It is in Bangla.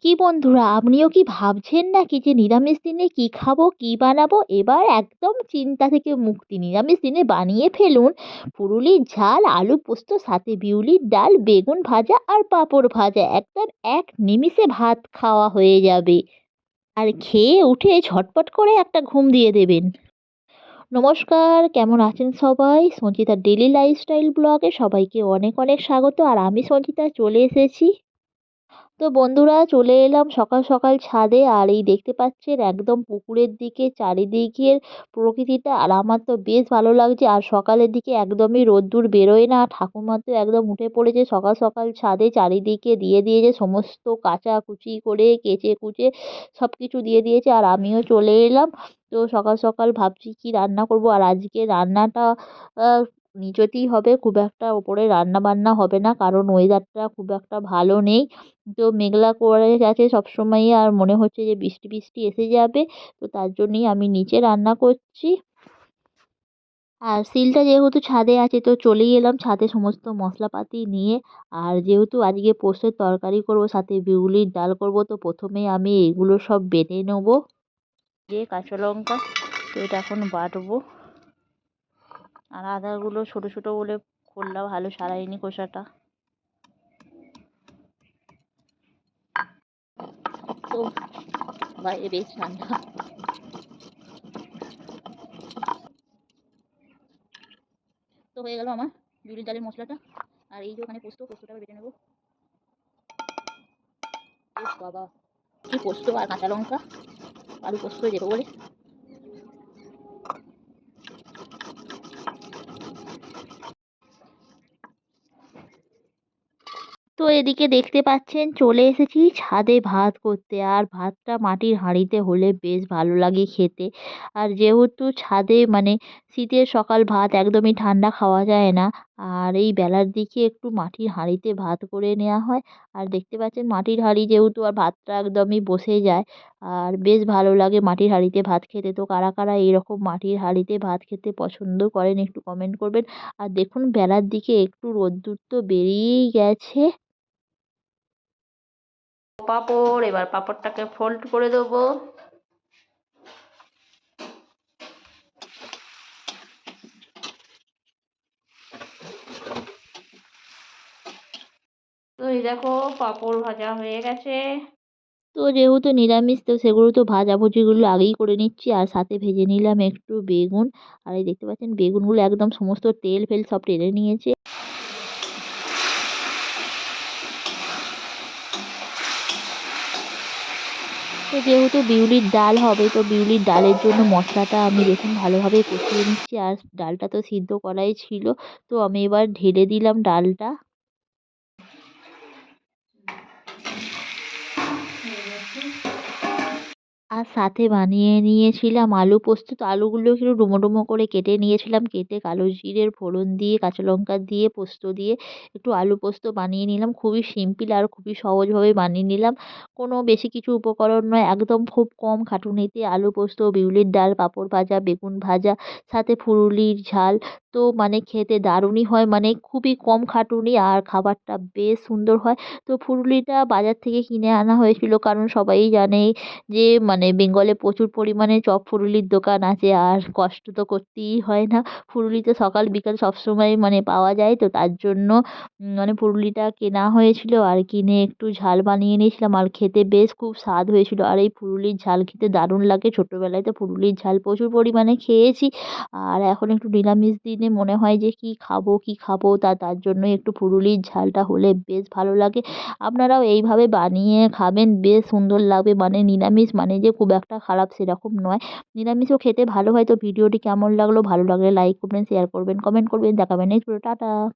কি বন্ধুরা, আপনিও কি ভাবছেন নাকি যে নিরামিষ দিনে কি খাবো কি বানাবো? এবার একদম চিন্তা থেকে মুক্তি, নিরামিষ দিনে বানিয়ে ফেলুন পুরুলির ঝাল, আলু পোস্ত, সাথে বিউলির ডাল, বেগুন ভাজা আর পাঁপড় ভাজা। একদম এক নিমিষে ভাত খাওয়া হয়ে যাবে, আর খেয়ে উঠে ঝটপট করে একটা ঘুম দিয়ে দেবেন। নমস্কার, কেমন আছেন সবাই? সঞ্চিতার ডেলি লাইফস্টাইল ব্লগে সবাইকে অনেক অনেক স্বাগত। আর আমি সঞ্চিতা চলে এসেছি। তো বন্ধুরা, চলে এলাম সকাল সকাল ছাদে। আর এই দেখতে পাচ্ছেন একদম পুকুরের দিকে চারিদিকের প্রকৃতিটা, আর আমার তো বেশ ভালো লাগছে। আর সকালের দিকে একদমই রোদ্দুর বেরোয় না, ঠাকুমা তো একদম উঠে পড়েছে সকাল সকাল ছাদে, চারিদিকে দিয়ে দিয়েছে সমস্ত কাচাকুচি করে, কেচে কুচে সব কিছু দিয়ে দিয়েছে। আর আমিও চলে এলাম। তো সকাল সকাল ভাবছি কি রান্না করব। আর আজকে রান্নাটা নিচেতেই হবে, খুব একটা ওপরে রান্না বান্না হবে না, কারণ ওয়েদারটা খুব একটা ভালো নেই। তো মেঘলা করে গেছে সবসময়ই, আর মনে হচ্ছে যে বৃষ্টি বৃষ্টি এসে যাবে। তো তার জন্যই আমি নিচে রান্না করছি। আর সিলটা যেহেতু ছাদে আছে, তো চলেই এলাম ছাদে সমস্ত মশলাপাতি নিয়ে। আর যেহেতু আজকে পোস্তের তরকারি করব, সাথে বিউলির ডাল করব, তো প্রথমে আমি এগুলো সব বেটে নেবো। যে কাঁচা লঙ্কা, তো এটা এখন বাটবো। আর আদাগুলো ছোট ছোট বলে খোলা ভালো সারাইনি খোসাটা। তো বাইরে বেশ ঠান্ডা। তো হয়ে গেল আমার বিউলির ডালের মশলাটা। আর এই যে ওখানে পোস্তটা বেটে নেবো। বেশ বাবা, কি পোস্ত আর কাঁচা লঙ্কা, আলু পোস্ত দেবো বলে। তো এদিকে দেখতে পাচ্ছেন চলে এসেছি ছাদে ভাত করতে। আর ভাতটা মাটির হাঁড়িতে হলে বেশ ভালো লাগে খেতে। আর যেহেতু ছাদে মানে শীতের সকাল, ভাত একদমই ঠান্ডা খাওয়া যায় না। আর এই বেলার দিকে একটু মাটির হাঁড়িতে ভাত করে নেওয়া হয়। আর দেখতে পাচ্ছেন মাটির হাঁড়ি যেহেতু, আর ভাতটা একদমই বসে যায়। আর বেশ ভালো লাগে মাটির হাঁড়িতে ভাত খেতে। তো কারা কারা এইরকম মাটির হাঁড়িতে ভাত খেতে পছন্দ করেন একটু কমেন্ট করবেন। আর দেখুন বেলার দিকে একটু রোদ্দুর তো বেরিয়েই গেছে। পাঁপড়, এবার পাঁপড়টাকে ফোল্ড করে দেবো। তো এই দেখো পাঁপড় ভাজা হয়ে গেছে। তো যেহেতু নিরামিষ, তো সেগুলো তো ভাজাভুজিগুলো আগেই করে নিচ্ছি। আর সাথে ভেজে নিলাম একটু বেগুন। আর এই দেখতে পাচ্ছেন বেগুনগুলো একদম সমস্ত তেল ফেল সব টেনে নিয়েছে। তো যেহেতু বিউলির ডাল হবে, তো বিউলির ডালের জন্য মশলাটা আমি দেখুন ভালোভাবে কষিয়ে নিচ্ছি। আর ডালটা তো সিদ্ধ করাই ছিল। তো আমি এবার ঢেলে দিলাম ডালটা। আর সাথে বানিয়ে নিয়েছিলাম আলু পোস্ত। তো আলুগুলো একটু ডুমো ডুমো করে কেটে নিয়েছিলাম, কেটে কালো জিরের ফোড়ন দিয়ে, কাঁচা লঙ্কা দিয়ে, পোস্ত দিয়ে একটু আলু পোস্ত বানিয়ে নিলাম। খুবই সিম্পল আর খুবই সহজভাবে বানিয়ে নিলাম। কোনো বেশি কিছু উপকরণ নয়, একদম খুব কম খাটুনিতে আলু পোস্ত, বিউলির ডাল, পাঁপড় ভাজা, বেগুন ভাজা, সাথে ফুলুরির ঝাল। তো মানে খেতে দারুণই হয়, মানে খুবই কম খাটুনি, আর খাবারটা বেশ সুন্দর হয়। তো ফুলুরিটা বাজার থেকে কিনে আনা হয়েছিল, কারণ সবাই জানে যে মানে বেঙ্গলে প্রচুর পরিমাণে চপ ফুলুরির দোকান আছে, আর কষ্ট তো করতেই হয় না। ফুলুরি তো সকাল বিকাল সবসময় মানে পাওয়া যায়। তো তার জন্য মানে ফুলুরিটা কেনা হয়েছিল, আর কিনে একটু ঝাল বানিয়ে নিয়েছিলাম। আর খেতে বেশ খুব স্বাদ হয়েছিল। আর এই ফুলুরির ঝাল খেতে দারুণ লাগে। ছোটোবেলায় তো ফুলুরির ঝাল প্রচুর পরিমাণে খেয়েছি। আর এখন একটু নিরামিষ দিনে মনে হয় যে কী খাবো কী খাবো, তার জন্যই একটু ফুলুরির ঝালটা হলে বেশ ভালো লাগে। আপনারাও এইভাবে বানিয়ে খাবেন, বেশ সুন্দর লাগবে। মানে নিরামিষ মানে যে খুব একটা খারাপ সেরকম নয়, নিরামিষও খেতে ভালো হয়। তো ভিডিওটি কেমন লাগলো? ভালো লাগলে লাইক করবেন, শেয়ার করবেন, কমেন্ট করবেন। দেখাবেন নেক্সট ভিডিও। টাটা।